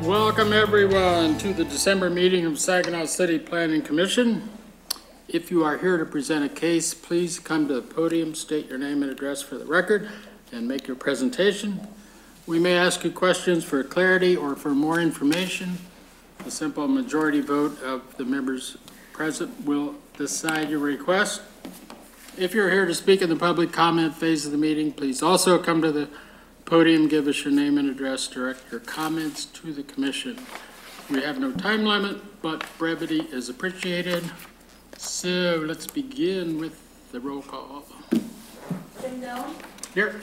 Welcome everyone to the December meeting of Saginaw City Planning Commission. If you are here to present a case, please come to the podium, state your name and address for the record, and make your presentation. We may ask you questions for clarity or for more information. A simple majority vote of the members present will decide your request. If you're here to speak in the public comment phase of the meeting, please also come to the podium, give us your name and address, direct your comments to the commission. We have no time limit, but brevity is appreciated. So let's begin with the roll call. Jim Doan. Here.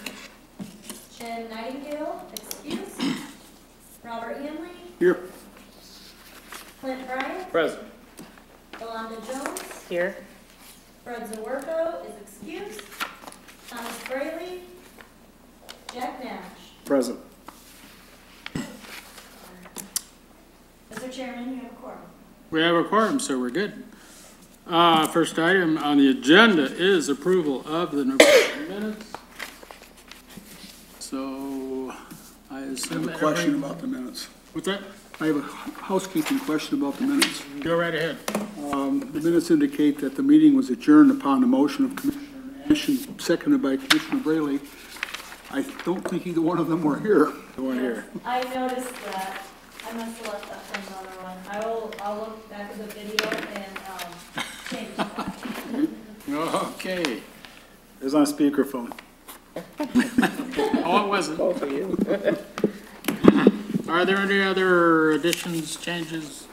Jen Nightingale, excuse. Robert Hanley. Here. Clint Bryant. Present. Yolanda Jones. Here. Fred Zawerko is excused. Thomas Braley. Jack Nash. Present. Mr. Chairman, you have a quorum. We have a quorum, so we're good. First item on the agenda is approval of the November minutes. So I assume I have a question about the minutes. What's that? I have a housekeeping question about the minutes. Go right ahead. The minutes indicate that the meeting was adjourned upon the motion of Commissioner Nash and seconded by Commissioner Braley. I don't think either one of them were here. They weren't here. I noticed that. I must have left that from another one. I'll look back at the video and change that. Okay. It was on speakerphone. Oh, it wasn't. Both of you. Are there any other additions, changes,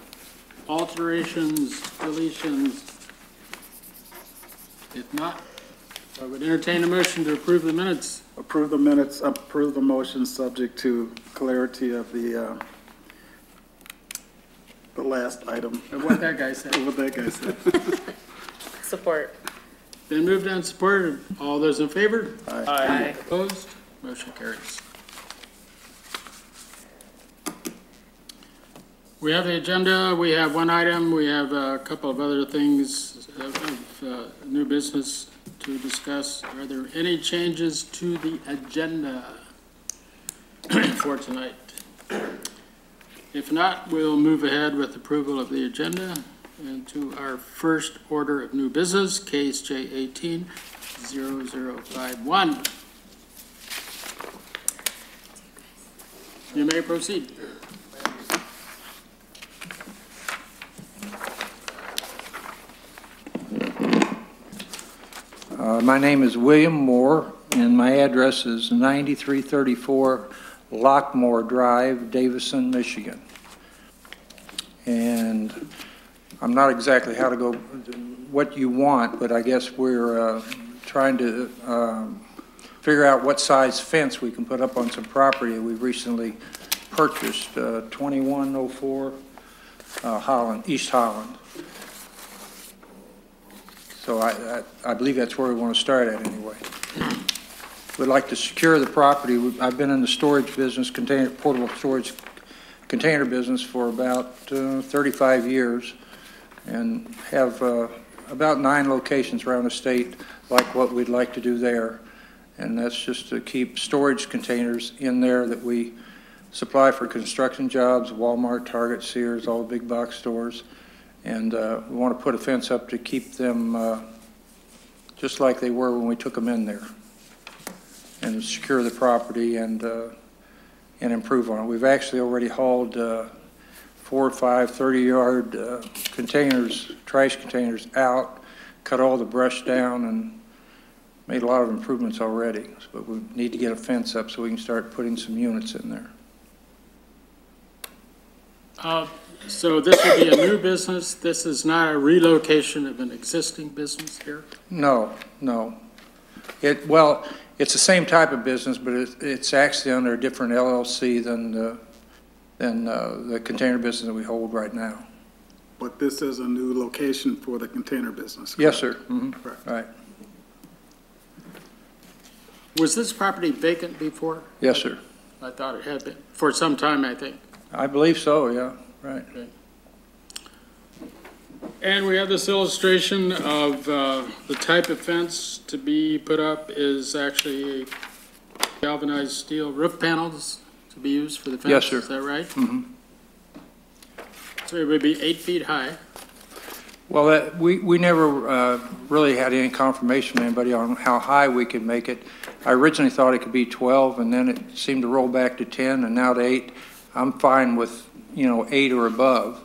alterations, deletions? If not, I would entertain a motion to approve the minutes. Approve the minutes, approve the motion subject to clarity of the last item. Of what that guy said. What that guy said. Support. Been moved and supported. All those in favor? Aye. Opposed? Motion carries. We have the agenda. We have one item. We have a couple of other things of new business to discuss. Are there any changes to the agenda for tonight? If not, we'll move ahead with approval of the agenda and to our first order of new business, case J18-0051. You may proceed. My name is William Moore, and my address is 9334 Lockmore Drive, Davison, Michigan. And I'm not exactly how to go, what you want, but I guess we're trying to figure out what size fence we can put up on some property we've recently purchased, 2104 Holland, East Holland. So I believe that's where we want to start at anyway. We'd like to secure the property. I've been in the storage business, portable storage container business for about 35 years and have about 9 locations around the state like what we'd like to do there. And that's just to keep storage containers in there that we supply for construction jobs, Walmart, Target, Sears, all the big box stores. And we want to put a fence up to keep them just like they were when we took them in there, and secure the property and improve on it. We've actually already hauled 4 or 5 30-yard containers, trash containers out, cut all the brush down, and made a lot of improvements already. But we need to get a fence up so we can start putting some units in there. So this would be a new business. This is not a relocation of an existing business here? No, no. Well, it's the same type of business, but it's actually under a different LLC than the container business that we hold right now. But this is a new location for the container business. Yes, sir. Mm-hmm. Correct. Right. Was this property vacant before? Yes, sir. I thought it had been for some time, I think. I believe so, yeah. Right. Okay. And we have this illustration of the type of fence to be put up is actually galvanized steel roof panels to be used for the fence. Yes, sir. Is that right? Mm-hmm. So it would be 8 feet high. Well, we never really had any confirmation from anybody on how high we could make it. I originally thought it could be 12, and then it seemed to roll back to 10, and now to 8. I'm fine with, 8 or above.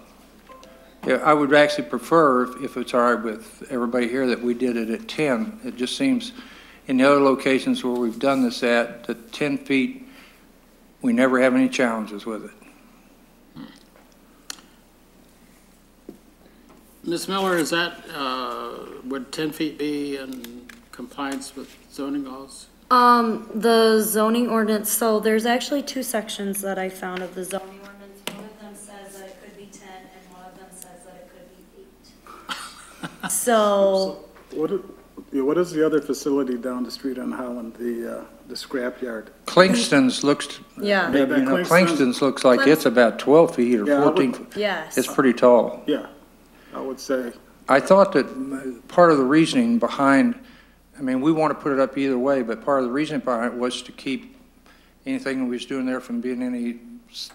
Yeah, I would actually prefer, if it's all right with everybody here, that we did it at 10. It just seems, in the other locations where we've done this at, that 10 feet, we never have any challenges with it. Ms. Miller, is that, would 10 feet be in compliance with zoning laws? The zoning ordinance, so there's actually 2 sections that I found of the zoning ordinance. One of them says that it could be 10, and one of them says that it could be 8. So, What is the other facility down the street on Holland, the scrapyard? Clingston's looks, yeah, Clingston's looks like it's about 12 feet or Yeah, I would- 14 feet. yes. It's pretty tall. Yeah, I would say, I thought that part of the reasoning behind, we want to put it up either way, but part of the reasoning behind it was to keep anything we was doing there from being any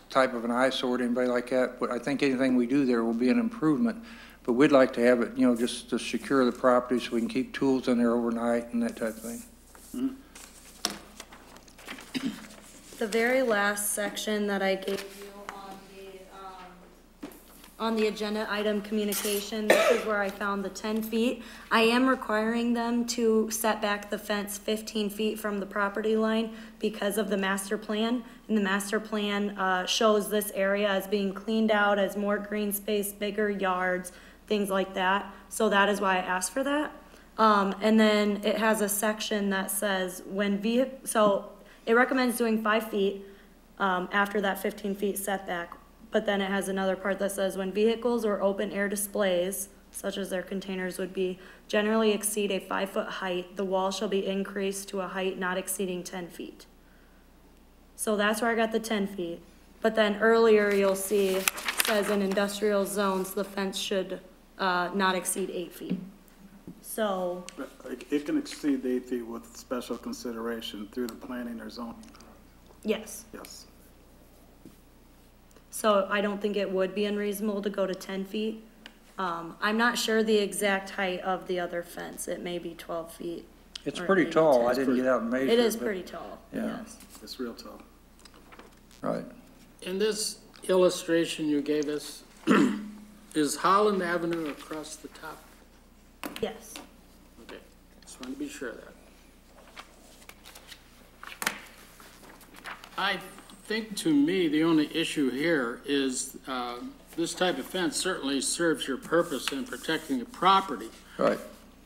type of an eyesore to anybody like that. But I think anything we do there will be an improvement. But we'd like to have it, just to secure the property so we can keep tools in there overnight and that type of thing. The very last section that I gave you on the agenda item communication, this is where I found the 10 feet. I am requiring them to set back the fence 15 feet from the property line because of the master plan. And the master plan shows this area as being cleaned out, as more green space, bigger yards, things like that. So that is why I asked for that. And then it has a section that says so it recommends doing 5 feet after that 15 feet setback. But then it has another part that says when vehicles or open air displays, such as their containers would be, generally exceed a 5-foot height, the wall shall be increased to a height not exceeding 10 feet. So that's where I got the 10 feet. But then earlier you'll see, says in industrial zones, the fence should not exceed 8 feet. So, it can exceed the 8 feet with special consideration through the planning or zoning. yes. Yes. So I don't think it would be unreasonable to go to 10 feet. I'm not sure the exact height of the other fence. It may be 12 feet. It's or pretty maybe tall. 10. I didn't get out and measure it. It is but- pretty tall, Yeah. yes. It's real tall. Right. In this illustration you gave us, is Holland Avenue across the top? Yes. Okay, just want to be sure of that. I think, to me, the only issue here is this type of fence certainly serves your purpose in protecting the property. Right.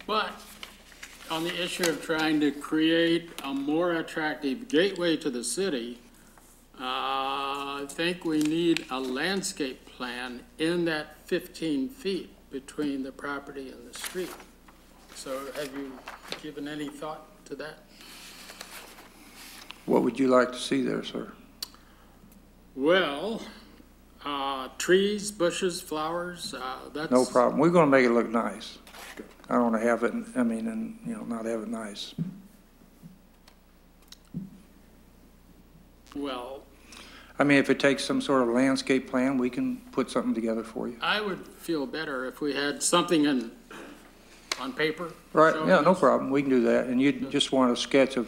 But on the issue of trying to create a more attractive gateway to the city, I think we need a landscape plan in that 15 feet between the property and the street. So have you given any thought to that? What would you like to see there, sir? Well, trees, bushes, flowers, that's. No problem. We're going to make it look nice. I don't want to have it, not have it nice. Well, If it takes some sort of landscape plan, we can put something together for you. I would feel better if we had something on paper. Right, showing yeah, no us. problem. We can do that. And you just want a sketch of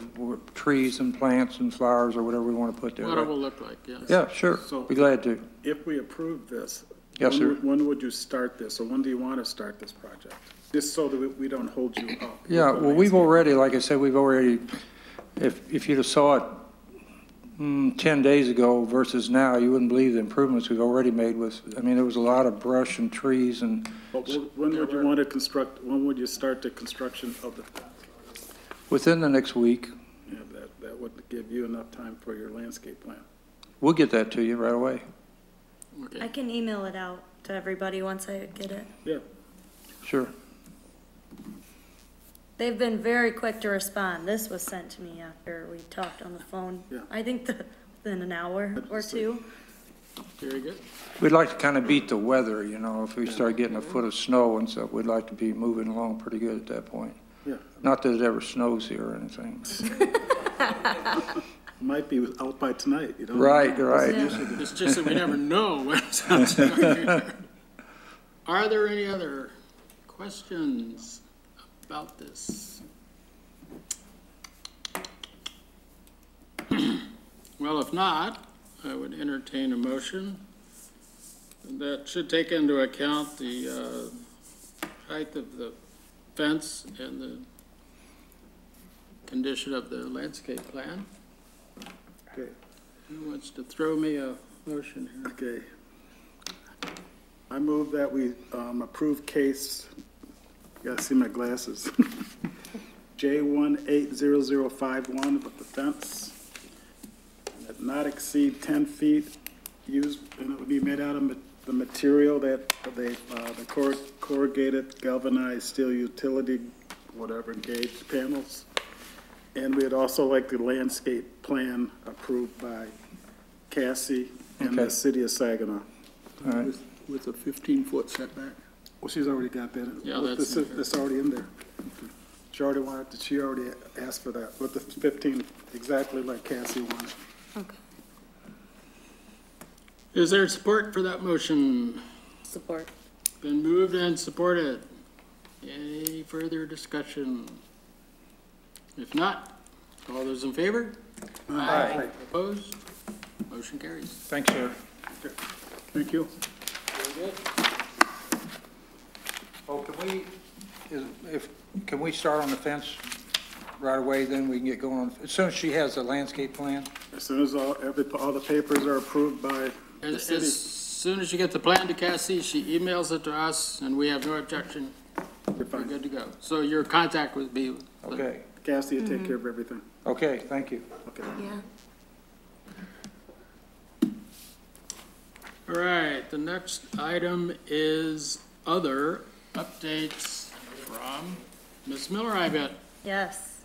trees and plants and flowers or whatever we want to put there, What it right? will look like, yes. Yeah, sure. So- Be glad to. If we approve this. Yes, sir. When would you start this, or when do you want to start this project? Just so that we don't hold you up. Yeah, well, we've already, like I said, if you'd have saw it 10 days ago versus now, you wouldn't believe the improvements we've already made there was a lot of brush and trees and, But when would you want to when would you start the construction of the fence? within the next week, Yeah, that would give you enough time for your landscape plan. we'll get that to you right away. Okay. I can email it out to everybody once I get it. Yeah. Sure. They've been very quick to respond. This was sent to me after we talked on the phone. Yeah. I think within an hour or two. Very good. We'd like to kind of beat the weather, if we start getting a foot of snow and stuff, we'd like to be moving along pretty good at that point. Yeah. Not that it ever snows here or anything. Might be out by tonight, you don't know. Right. Yeah. It's just that we never know when it's going to Are there any other questions about this? Well, if not, I would entertain a motion that should take into account the height of the fence and the condition of the landscape plan. Okay, Who wants to throw me a motion here? okay. I move that we approve case, you gotta see my glasses, J180051 with the fence, that not exceed 10 feet, used, and it would be made out of the material that the corrugated galvanized steel utility, whatever, gauge panels. And we'd also like the landscape plan approved by Cassie and the Okay. city of Saginaw. All right. With a 15-foot setback. Well, she's already got that. Yeah, that's in there. That's already in there. She already asked for that, with the 15, exactly like Cassie wanted. Okay. Is there support for that motion? Support. Been moved and supported. Any further discussion? If not, all those in favor? Aye. Opposed? Motion carries. Thanks, sir. Thank you. Oh, can we start on the fence right away, then we can get going on, as soon as she has the landscape plan? As soon as all the papers are approved by the As city. soon as you get the plan to Cassie, she emails it to us, and we have no objection. You're We're fine. good to go. So your contact would be. Okay, Cassie will take care of everything. okay, thank you. Okay. Yeah. All right, the next item is other updates from Ms. Miller, I bet. Yes.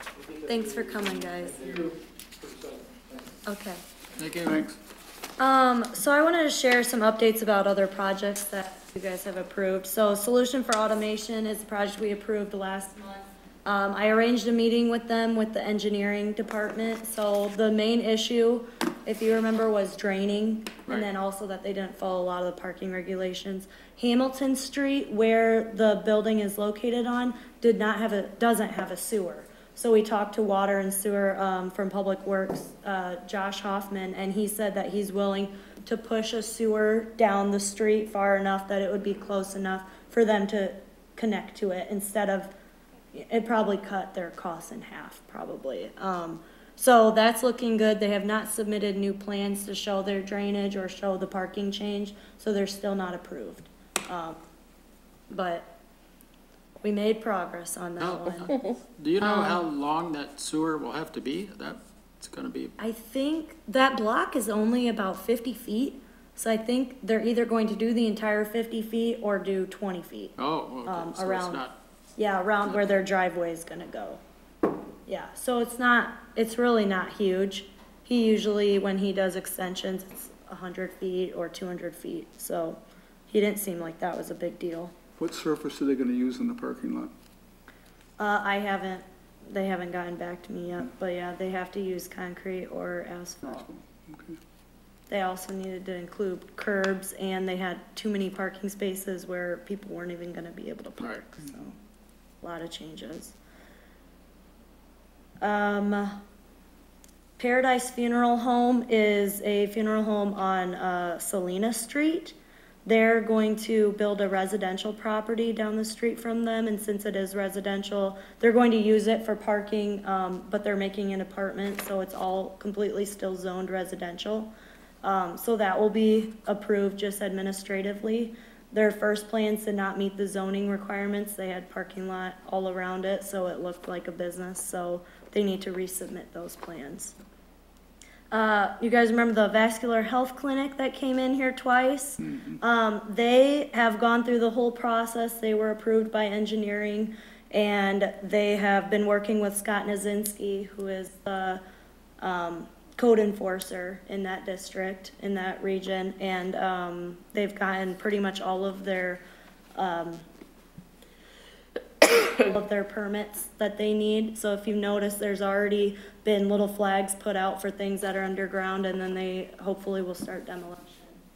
Thanks for coming, guys. Okay. Thank you. Thanks. So I wanted to share some updates about other projects that you guys have approved. So Solution for Automation is the project we approved last month. I arranged a meeting with them with the engineering department. So the main issue, if you remember, was draining, Right. and then also that they didn't follow a lot of the parking regulations. Hamilton Street, where the building is located on, doesn't have a sewer. So we talked to Water and Sewer from Public Works, Josh Hoffman, and he said that he's willing to push a sewer down the street far enough that it would be close enough for them to connect to it instead of, it probably cut their costs in half, probably. So that's looking good. They have not submitted new plans to show their drainage or show the parking change, so they're still not approved. But we made progress on that one. Do you know how long that sewer will have to be? That's gonna be, I think that block is only about 50 feet, so I think they're either going to do the entire 50 feet or do 20 feet. oh, okay, so it's around- not, Yeah, around where their driveway is gonna go. Yeah, so it's really not huge. He usually, when he does extensions, it's 100 feet or 200 feet, so he didn't seem like that was a big deal. What surface are they going to use in the parking lot? They haven't gotten back to me yet, but yeah, they have to use concrete or asphalt. Okay. They also needed to include curbs, and they had too many parking spaces where people weren't even gonna be able to park, so, a lot of changes. Paradise Funeral Home is a funeral home on, Salina Street. They're going to build a residential property down the street from them, and since it is residential, they're going to use it for parking, but they're making an apartment, so it's all completely still zoned residential. So that will be approved just administratively. Their first plans did not meet the zoning requirements. They had parking lot all around it, so it looked like a business, so they need to resubmit those plans. You guys remember the vascular health clinic that came in here twice? They have gone through the whole process. They were approved by engineering, and they have been working with Scott Nazinski, who is the code enforcer in that district, in that region, and they've gotten pretty much all of their permits that they need. So if you notice, there's already been little flags put out for things that are underground, and then they hopefully will start demolition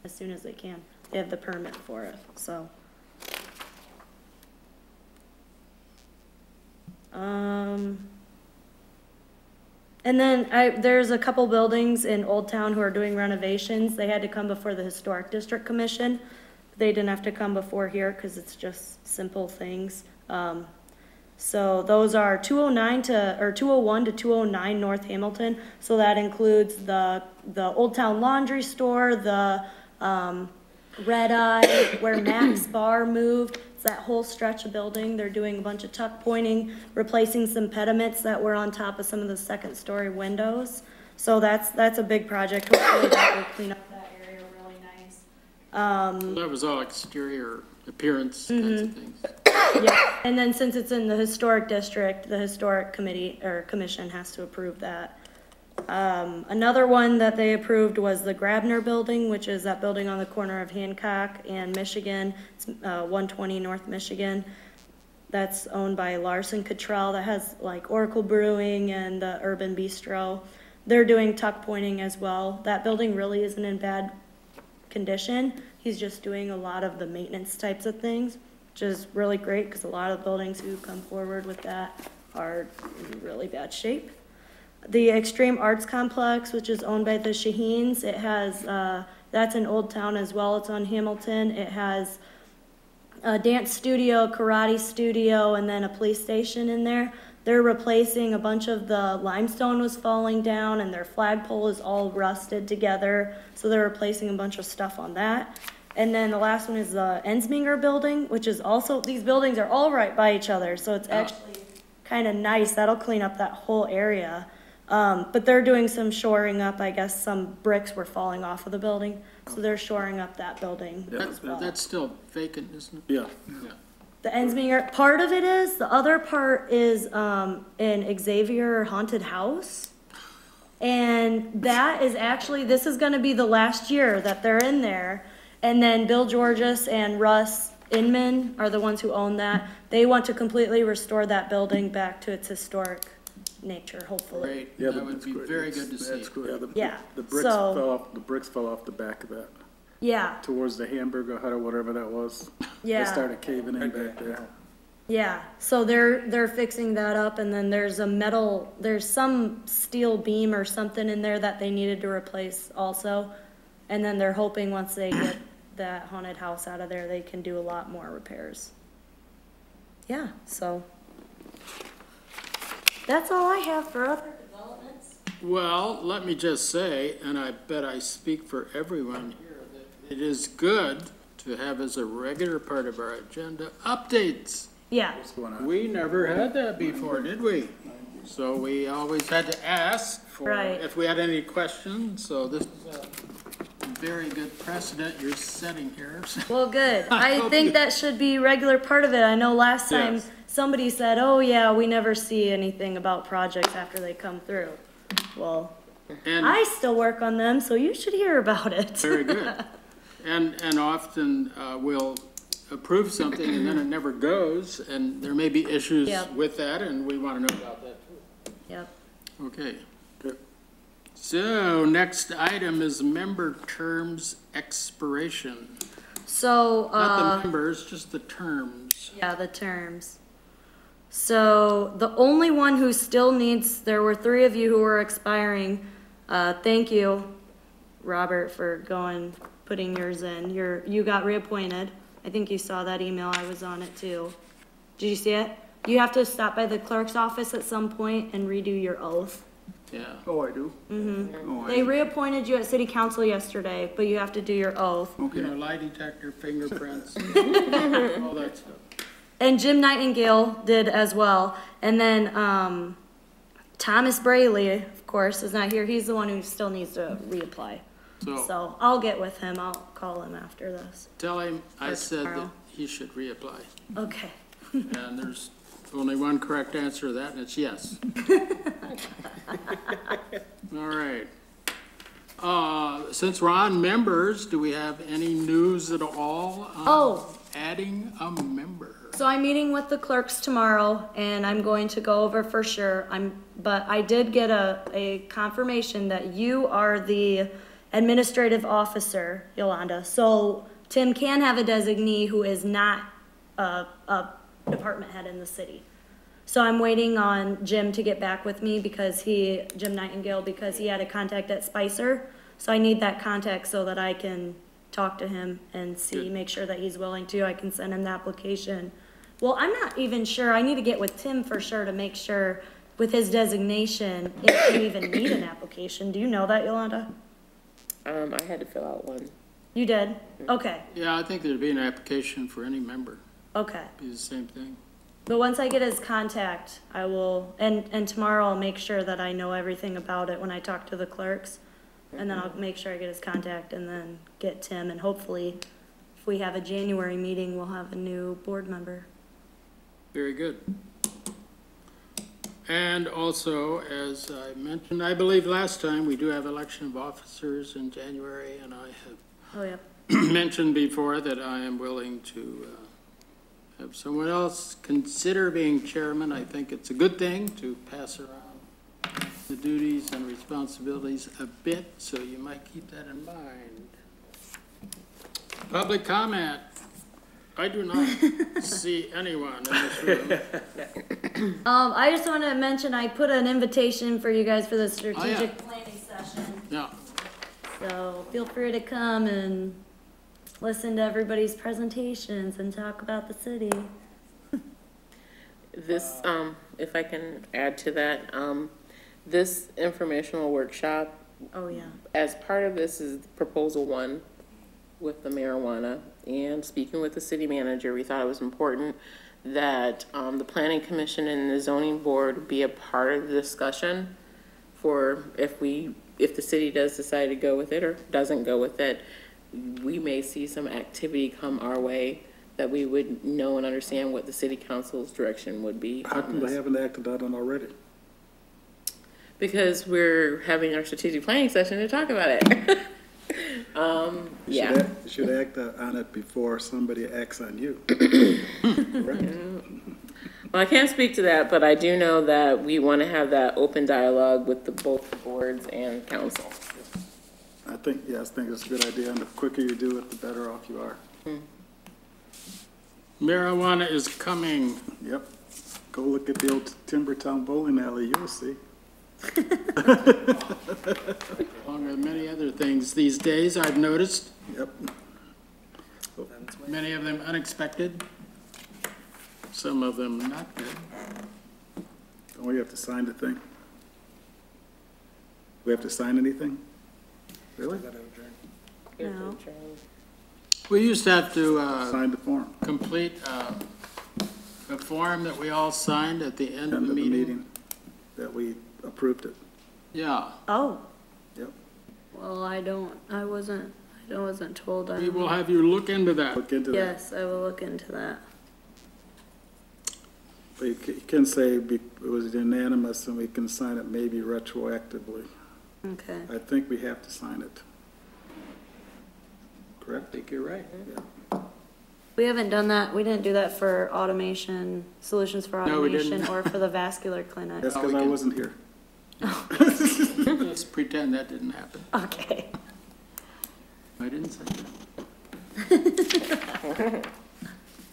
as soon as they can. They have the permit for it, so. And then there's a couple buildings in Old Town who are doing renovations. They had to come before the Historic District Commission. They didn't have to come before here because it's just simple things. So those are 201 to 209 North Hamilton. So that includes the Old Town Laundry Store, the Red Eye, where Max Bar moved. It's that whole stretch of building. They're doing a bunch of tuck pointing, replacing some pediments that were on top of some of the second story windows. So that's a big project. Hopefully that will clean up that area really nice. That was all exterior appearance kinds of things. Yeah, and then since it's in the historic district, the historic committee or commission has to approve that. Another one that they approved was the Grabner building, which is that building on the corner of Hancock and Michigan. It's 120 North Michigan. That's owned by Larson Cottrell. That has like Oracle Brewing and the Urban Bistro. They're doing tuck pointing as well. That building really isn't in bad condition. He's just doing a lot of the maintenance types of things, which is really great because a lot of buildings who come forward with that are in really bad shape. The Extreme Arts Complex, which is owned by the Shaheens, it has, that's in Old Town as well. It's on Hamilton. It has a dance studio, karate studio, and then a police station in there. They're replacing a bunch of the limestone was falling down and their flagpole is all rusted together. So they're replacing a bunch of stuff on that. And then the last one is the Ensminger building, which is also, these buildings are all right by each other. So it's actually kind of nice. That'll clean up that whole area. But they're doing some shoring up. I guess some bricks were falling off of the building. So they're shoring up that building as well. That's still vacant, isn't it? Yeah. Yeah. The Ensminger, part of it is, the other part is in Xavier Haunted House. And that is actually, this is gonna be the last year that they're in there. And then Bill Georges and Russ Inman are the ones who own that. They want to completely restore that building back to its historic nature, hopefully. Great, Yeah, that would be very good to see. That's good. Yeah, The bricks so- fell off, the bricks fell off the back of that, Yeah, towards the hamburger hut or whatever that was. They yeah, started caving in back there. yeah. So they're fixing that up, and then there's some steel beam or something in there that they needed to replace also. And then they're hoping once they get that haunted house out of there, they can do a lot more repairs. Yeah, so that's all I have for other developments. Well, let me just say, and I bet I speak for everyone here, that it is good to have as a regular part of our agenda updates. Yeah, What's going on? We never had that before, did we? So we always had to ask for, Right. if we had any questions, so this is a very good precedent you're setting here. well, good. I I hope think you- that should be a regular part of it. I know last time Yes. somebody said, oh yeah, we never see anything about projects after they come through. Well, And I still work on them, so you should hear about it. very good. And often we'll approve something and then it never goes, and there may be issues Yep. with that, and we want to know about that too. Yep. Okay. Good. So next item is member terms expiration. So, Not the members, just the terms. yeah, the terms. So the only one who still needs, there were 3 of you who were expiring. Thank you, Robert, for putting yours in. You got reappointed. I think you saw that email. I was on it too. Did you see it? You have to stop by the clerk's office at some point and redo your oath. Yeah. Oh, I do? Oh, They reappointed you at city council yesterday, but you have to do your oath. You Okay. know, lie detector, fingerprints, all that stuff. And Jim Nightingale did as well. And then Thomas Braley, of course, is not here. He's the one who still needs to reapply. So So I'll get with him. I'll call him after this. tell him I Or said that tomorrow. he should reapply. Okay. And there's only one correct answer to that, and it's yes. All right. Since we're on members, do we have any news at all on Oh. adding a member? So I'm meeting with the clerks tomorrow, and I'm going to go over for sure. But I did get a confirmation that you are the administrative officer, Yolanda. So Tim can have a designee who is not a department head in the city. So I'm waiting on Jim to get back with me Jim Nightingale, because he had a contact at Spicer. So I need that contact so that I can talk to him and make sure that he's willing to. I can send him the application. Well, I'm not even sure. I need to get with Tim for sure to make sure with his designation, if you even need an application. Do you know that, Yolanda? I had to fill out one. You did? Okay, Yeah, I think there'd be an application for any member. okay. Be the same thing. But once I get his contact, I will, and tomorrow I'll make sure that I know everything about it when I talk to the clerks. And then I'll make sure I get his contact and then get Tim, and hopefully, if we have a January meeting, we'll have a new board member. Very good. And also, as I mentioned, I believe last time, we do have election of officers in January, and I have Oh, yeah. mentioned before that I am willing to have someone else consider being chairman. I think it's a good thing to pass around the duties and responsibilities a bit, so you might keep that in mind. Public comment. I do not see anyone in this room. I just want to mention, I put an invitation for you guys for the strategic yeah. planning session. Yeah, So feel free to come and listen to everybody's presentations and talk about the city. This, if I can add to that, this informational workshop, Oh, yeah. as part of this is proposal 1 with the marijuana, and speaking with the city manager, we thought it was important that the planning commission and the zoning board be a part of the discussion for if the city does decide to go with it or doesn't go with it. We may see some activity come our way that we would know and understand what the city council's direction would be How on come they this. haven't acted on it already? Because we're having our strategic planning session to talk about it. Yeah. You should act on it before somebody acts on you. Correct? Well, I can't speak to that, but I do know that we want to have that open dialogue with both the boards and council. I think it's a good idea, and the quicker you do it, the better off you are. marijuana is coming. Yep. Go look at the old Timbertown bowling alley, you'll see. Along with many other things these days, I've noticed, Yep. many of them unexpected, some of them not good. Don't we have to sign the thing? We have to sign anything? Really? No. We used to have to Sign the form. complete a form that we all signed at the end of End the of the meeting. meeting that we approved it. Yeah, Oh, Yep. well, I wasn't told. we will have you look into that. Look into that. Yes, I will look into that. But you can say it was unanimous and we can sign it maybe retroactively. Okay. I think we have to sign it. Correct? I think you're right. We haven't done that. We didn't do that for solutions for No, we automation didn't. or for the vascular clinic. That's because I wasn't here. Let's pretend that didn't happen. Okay. I didn't say that.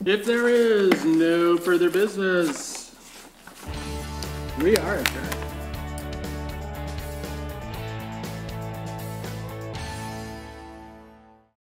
If there is no further business, We are adjourned.